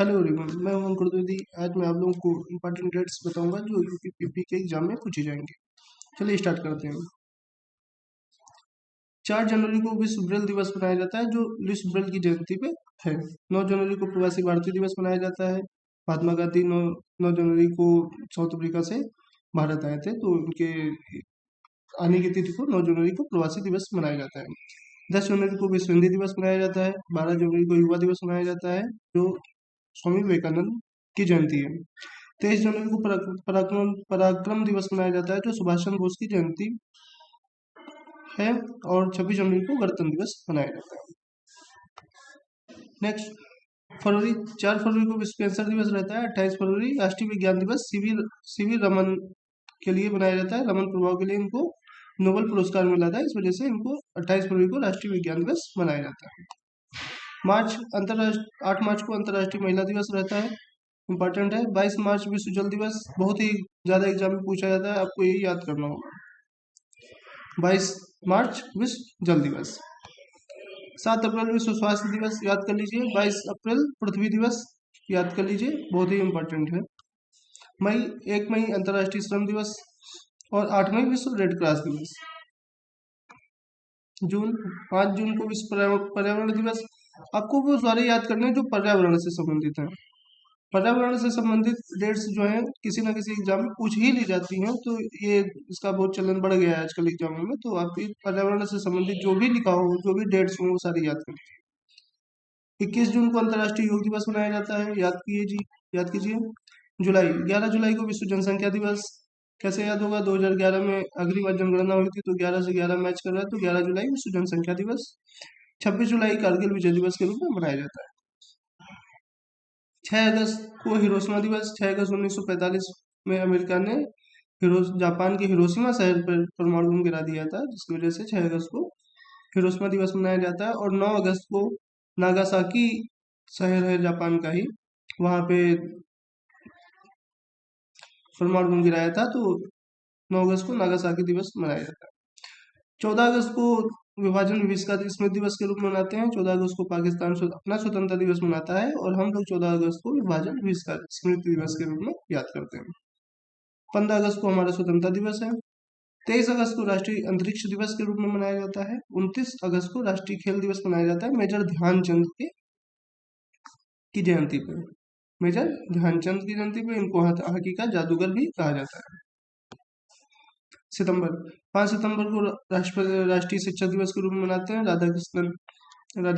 Hello everyone, मैं उमंग कुर्दुदी। आज मैं आप लोगों को इम्पोर्टेंट डेट्स बताऊंगा जो यूपीपीपी के एग्जाम में पूछी जाएंगी। चलिए स्टार्ट करते हैं। 4 जनवरी को विश्व ब्रेल दिवस मनाया जाता है, जो विश्व ब्रेल की जयंती पे है। 9 जनवरी को प्रवासी भारतीय दिवस मनाया जाता है। महात्मा गांधी 9 जनवरी को साउथ अफ्रीका से भारत आए थे, तो उनके आने की तिथि को 9 जनवरी को प्रवासी दिवस मनाया जाता है। 10 जनवरी को विश्व हिंदी दिवस मनाया जाता है। 12 जनवरी को युवा दिवस मनाया जाता है, जो स्वामी विवेकानंद की जयंती है। 23 जनवरी को पराक्रम पराक्रम दिवस मनाया जाता है, जो सुभाष चंद्र बोस की जयंती है। और 26 जनवरी को गणतंत्र दिवस मनाया जाता है। नेक्स्ट फरवरी 4 फरवरी को विश्व कैंसर दिवस रहता है। 28 फरवरी राष्ट्रीय विज्ञान दिवस सीवी रमन के लिए मनाया जाता है। रमन प्रभाव के लिए इनको नोबेल पुरस्कार मिला था, इस वजह से इनको 28 फरवरी को राष्ट्रीय विज्ञान दिवस मनाया जाता है। 8 मार्च को अंतर्राष्ट्रीय महिला दिवस रहता है, इंपॉर्टेंट है। 22 मार्च विश्व जल दिवस, बहुत ही ज्यादा एग्जाम में पूछा जाता है, आपको यही याद करना होगा। 22 मार्च विश्व जल दिवस। 7 अप्रैल विश्व स्वास्थ्य दिवस, याद कर लीजिए। 22 अप्रैल पृथ्वी दिवस, याद कर लीजिए, बहुत ही इंपॉर्टेंट है। 1 मई अंतर्राष्ट्रीय श्रम दिवस और 8 मई विश्व रेड क्रॉस दिवस। 5 जून को विश्व पर्यावरण दिवस। आपको वो सारे याद करने हैं जो पर्यावरण से संबंधित हैं। पर्यावरण से संबंधित डेट्स जो हैं किसी ना किसी एग्जाम में पूछ ही ली जाती हैं, तो ये इसका बहुत चलन बढ़ गया है आजकल एग्जामों में। तो आप पर्यावरण से संबंधित जो भी लिखा हो, जो भी डेट्स हो, वो सारी याद कर लीजिए। 21 जून को अंतर्राष्ट्रीय योग दिवस मनाया जाता है, याद कीजिए। 11 जुलाई को विश्व जनसंख्या दिवस। कैसे याद होगा, 2011 में अगली बार जनगणना हुई थी, तो 11 से 11 मैच कर रहा है, तो 11 जुलाई विश्व जनसंख्या दिवस। 26 जुलाई कारगिल विजय दिवस के रूप में मनाया जाता है। 6 अगस्त को हिरोशिमा दिवस। 6 अगस्त 1945 में अमेरिका ने जापान के हिरोशिमा शहर पर परमाणु बम गिरा दिया था, जिसकी वजह से 6 अगस्त को हिरोशिमा दिवस मनाया जाता है। और 9 अगस्त को नागासाकी शहर है जापान का ही, वहां पे परमाणु बम गिराया था, तो 9 अगस्त को नागासाकी दिवस मनाया जाता है। 14 अगस्त को विभाजन विविष्का स्मृति दिवस के रूप में मनाते हैं। 14 अगस्त को पाकिस्तान अपना स्वतंत्रता दिवस मनाता है, और हम लोग 14 अगस्त को विभाजन विविष्का स्मृति दिवस के रूप में याद करते हैं। 15 अगस्त को हमारा स्वतंत्रता दिवस है। 23 अगस्त को राष्ट्रीय अंतरिक्ष दिवस के रूप में मनाया जाता है। 29 अगस्त को राष्ट्रीय खेल दिवस मनाया जाता है, मेजर ध्यानचंद की जयंती पर। मेजर ध्यानचंद की जयंती पर इनको हॉकी का जादूगर भी कहा जाता है। 5 सितंबर को राष्ट्रीय शिक्षक दिवस के रूप में मनाते हैं। राधा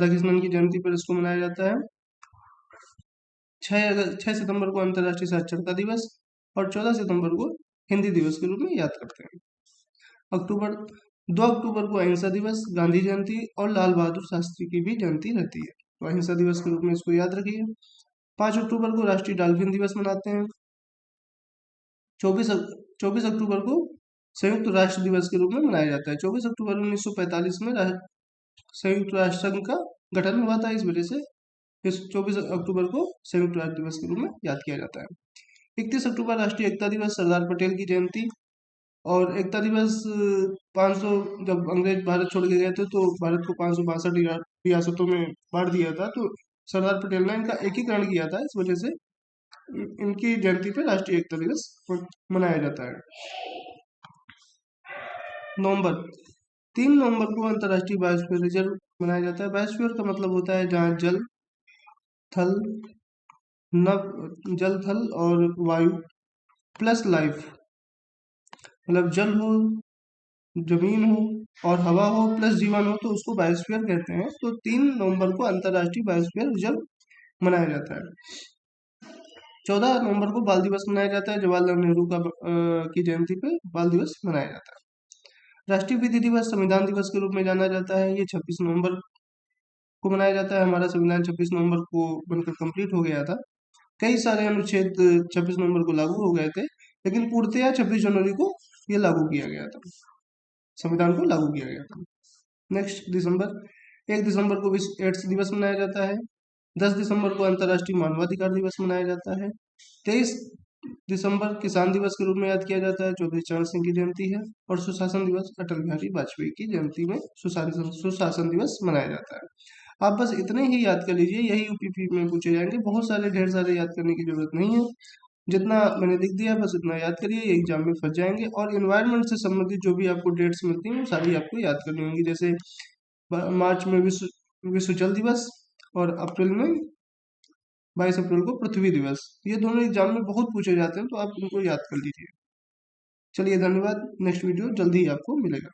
कृष्णन की जयंती पर इसको मनाया जाता है। 6 सितंबर को अंतर्राष्ट्रीय साक्षरता दिवस, और 14 सितंबर को हिंदी दिवस के रूप में याद करते हैं। 2 अक्टूबर को अहिंसा दिवस, गांधी जयंती और लाल बहादुर शास्त्री की भी जयंती रहती है, तो अहिंसा दिवस के रूप में इसको याद रखिए। 5 अक्टूबर को राष्ट्रीय डॉल्फिन दिवस मनाते हैं। 24 अक्टूबर को संयुक्त राष्ट्र दिवस के रूप में मनाया जाता है। 24 अक्टूबर 1945 में संयुक्त राष्ट्र संघ का गठन हुआ था, इस वजह से इस 24 अक्टूबर को संयुक्त राष्ट्र दिवस के रूप में याद किया जाता है। 31 अक्टूबर राष्ट्रीय एकता दिवस, सरदार पटेल की जयंती। और एकता दिवस 500, जब अंग्रेज भारत छोड़ के गए थे, तो भारत को 562 रियासतों में बांट दिया था, तो सरदार पटेल ने इनका एकीकरण किया था, इस वजह से इनकी जयंती पे राष्ट्रीय एकता दिवस मनाया जाता है। 3 नवंबर को अंतर्राष्ट्रीय बायोस्फीयर रिजर्व मनाया जाता है। बायोस्फीयर का मतलब होता है जहाँ जल थल और वायु प्लस लाइफ, मतलब जल हो, जमीन हो और हवा हो प्लस जीवन हो, तो उसको बायोस्फीयर कहते हैं। तो 3 नवंबर को अंतर्राष्ट्रीय बायोस्फीयर रिजर्व मनाया जाता है। 14 नवंबर को बाल दिवस मनाया जाता है, जवाहरलाल नेहरू की जयंती पे बाल दिवस मनाया जाता है। राष्ट्रीय विधि दिवस संविधान दिवस के रूप में जाना जाता है, ये 26 नवंबर को मनाया जाता है। हमारा संविधान 26 नवंबर को बनकर कंप्लीट हो गया था। कई सारे अनुच्छेद 26 नवंबर को लागू हो गए थे, लेकिन पूर्णतया 26 जनवरी को ये लागू किया गया था, संविधान को लागू किया गया था। नेक्स्ट 1 दिसंबर को विश्व एड्स दिवस मनाया जाता है। 10 दिसंबर को अंतर्राष्ट्रीय मानवाधिकार दिवस मनाया जाता है। 23 दिसंबर किसान दिवस के रूप में याद किया जाता है, चौधरी चरण सिंह की जयंती है। और सुशासन दिवस अटल बिहारी वाजपेयी की जयंती में सुशासन दिवस मनाया जाता है। आप बस इतने ही याद कर लीजिए, यही यूपीपी में पूछे जाएंगे, बहुत सारे ढेर सारे याद करने की जरूरत नहीं है। जितना मैंने लिख दिया बस उतना याद करिए, ये एग्जाम में फंस जाएंगे। और इन्वायरमेंट से संबंधित जो भी आपको डेट्स मिलती हैं वो सारी आपको याद करनी होंगी, जैसे मार्च में विश्व जल दिवस, और अप्रैल में 22 अप्रैल को पृथ्वी दिवस। ये दोनों एग्जाम में बहुत पूछे जाते हैं, तो आप इनको याद कर लीजिए। चलिए धन्यवाद, नेक्स्ट वीडियो जल्दी ही आपको मिलेगा।